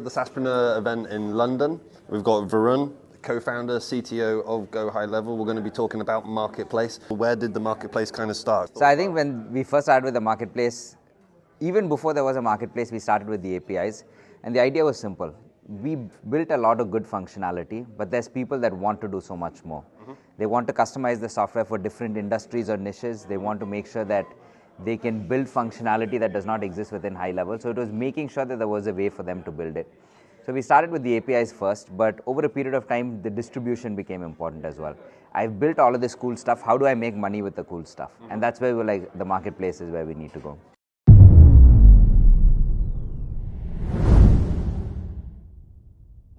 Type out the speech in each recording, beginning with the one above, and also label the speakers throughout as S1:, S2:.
S1: the SASPreneur event in London. We've got Verun, co-founder, CTO of Go HighLevel. We're going to be talking about Marketplace. Where did the Marketplace kind of start?
S2: So I think when we first started with the Marketplace, even before there was a Marketplace, we started with the APIs. And the idea was simple. We built a lot of good functionality, but there's people that want to do so much more. They want to customize the software for different industries or niches. They want to make sure that they can build functionality that does not exist within HighLevel. So it was making sure that there was a way for them to build it. So we started with the APIs first, but over a period of time, the distribution became important as well. I've built all of this cool stuff. How do I make money with the cool stuff? And that's where we're like, the Marketplace is where we need to go.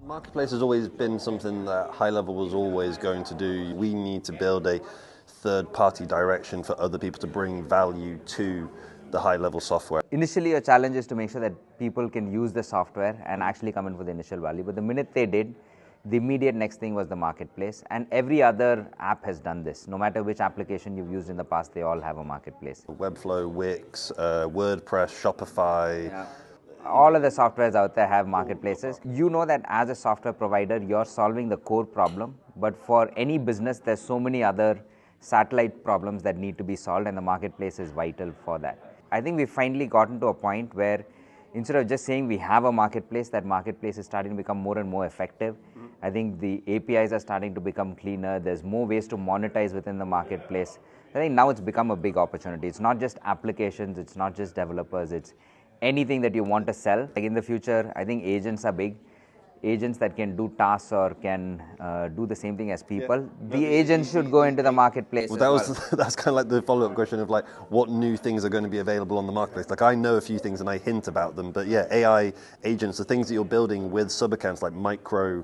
S1: Marketplace has always been something that HighLevel was always going to do. We need to build a third-party direction for other people to bring value to the HighLevel software.
S2: Initially, your challenge is to make sure that people can use the software and actually come in for the initial value. But the minute they did, the immediate next thing was the Marketplace. And every other app has done this. No matter which application you've used in the past, they all have a Marketplace.
S1: Webflow, Wix, WordPress, Shopify.
S2: Yeah. All of the softwares out there have marketplaces. You know that as a software provider, you're solving the core problem, but for any business, there's so many other satellite problems that need to be solved, and the marketplace is vital for that. I think we've finally gotten to a point where instead of just saying we have a marketplace, that marketplace is starting to become more and more effective. I think the APIs are starting to become cleaner. There's more ways to monetize within the marketplace. I think now it's become a big opportunity. It's not just applications, it's not just developers, it's anything that you want to sell. Like in the future, I think agents are big. Agents that can do tasks or can do the same thing as people. Yeah. The agents should go into the marketplace.
S1: Well, that's kind of like the follow-up question of like, what new things are going to be available on the marketplace? Like I know a few things and I hint about them, but yeah, AI agents, the things that you're building with sub-accounts like micro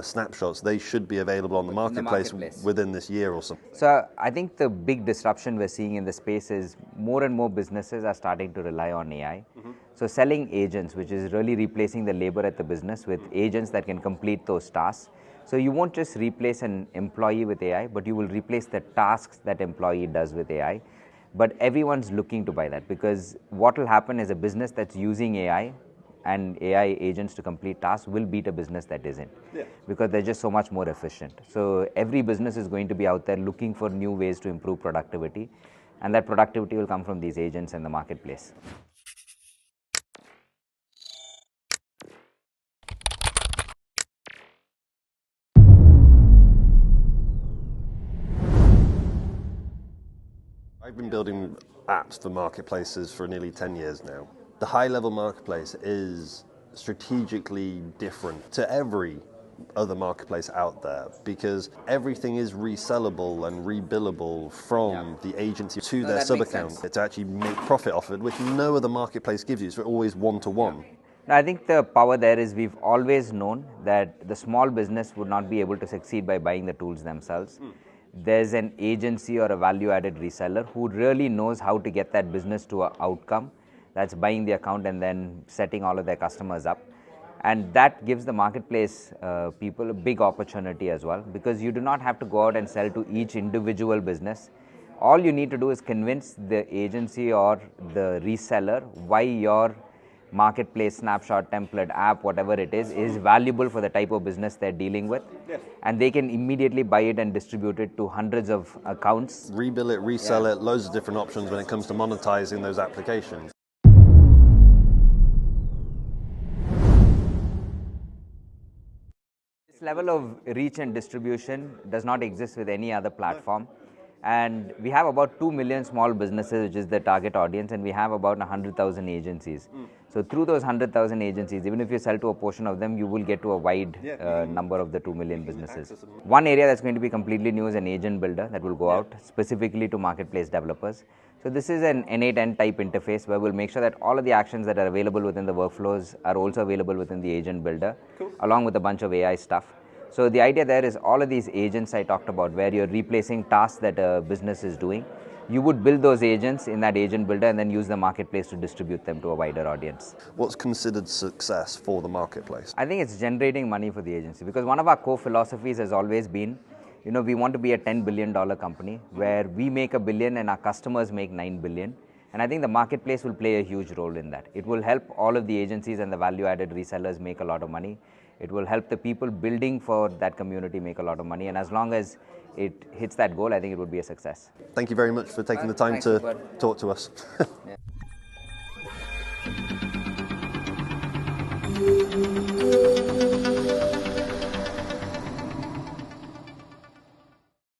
S1: snapshots, they should be available on the marketplace within this year or so.
S2: So I think the big disruption we're seeing in the space is more and more businesses are starting to rely on AI. So selling agents, which is really replacing the labor at the business with agents that can complete those tasks. So you won't just replace an employee with AI, but you will replace the tasks that employee does with AI. But everyone's looking to buy that, because what will happen is a business that's using AI and AI agents to complete tasks will beat a business that isn't, because they're just so much more efficient. So every business is going to be out there looking for new ways to improve productivity, and that productivity will come from these agents in the marketplace.
S1: I've been building apps for marketplaces for nearly 10 years now. The HighLevel Marketplace is strategically different to every other marketplace out there, because everything is resellable and rebillable from the agency to their sub-account to actually make profit off it, which no other marketplace gives you. It's always one-to-one.
S2: I think the power there is we've always known that the small business would not be able to succeed by buying the tools themselves. There's an agency or a value-added reseller who really knows how to get that business to an outcome. That's buying the account and then setting all of their customers up. And that gives the marketplace people a big opportunity as well, because you do not have to go out and sell to each individual business. All you need to do is convince the agency or the reseller why your marketplace, snapshot, template, app, whatever it is valuable for the type of business they're dealing with. And they can immediately buy it and distribute it to hundreds of accounts.
S1: Rebill it, resell it, loads of different options when it comes to monetizing those applications.
S2: This level of reach and distribution does not exist with any other platform. And we have about 2 million small businesses, which is the target audience, and we have about 100,000 agencies. So through those 100,000 agencies, even if you sell to a portion of them, you will get to a wide number of the 2 million businesses. One area that's going to be completely new is an agent builder that will go out specifically to marketplace developers. So this is an N8N type interface where we'll make sure that all of the actions that are available within the workflows are also available within the agent builder, along with a bunch of AI stuff. So the idea there is all of these agents I talked about, where you're replacing tasks that a business is doing, you would build those agents in that agent builder and then use the marketplace to distribute them to a wider audience.
S1: What's considered success for the marketplace?
S2: I think it's generating money for the agency, because one of our core philosophies has always been, we want to be a $10 billion company where we make $1 billion and our customers make $9 billion. And I think the marketplace will play a huge role in that. It will help all of the agencies and the value-added resellers make a lot of money. It will help the people building for that community make a lot of money. And as long as it hits that goal, I think it would be a success.
S1: Thank you very much for taking the time to talk to us.
S2: Yeah.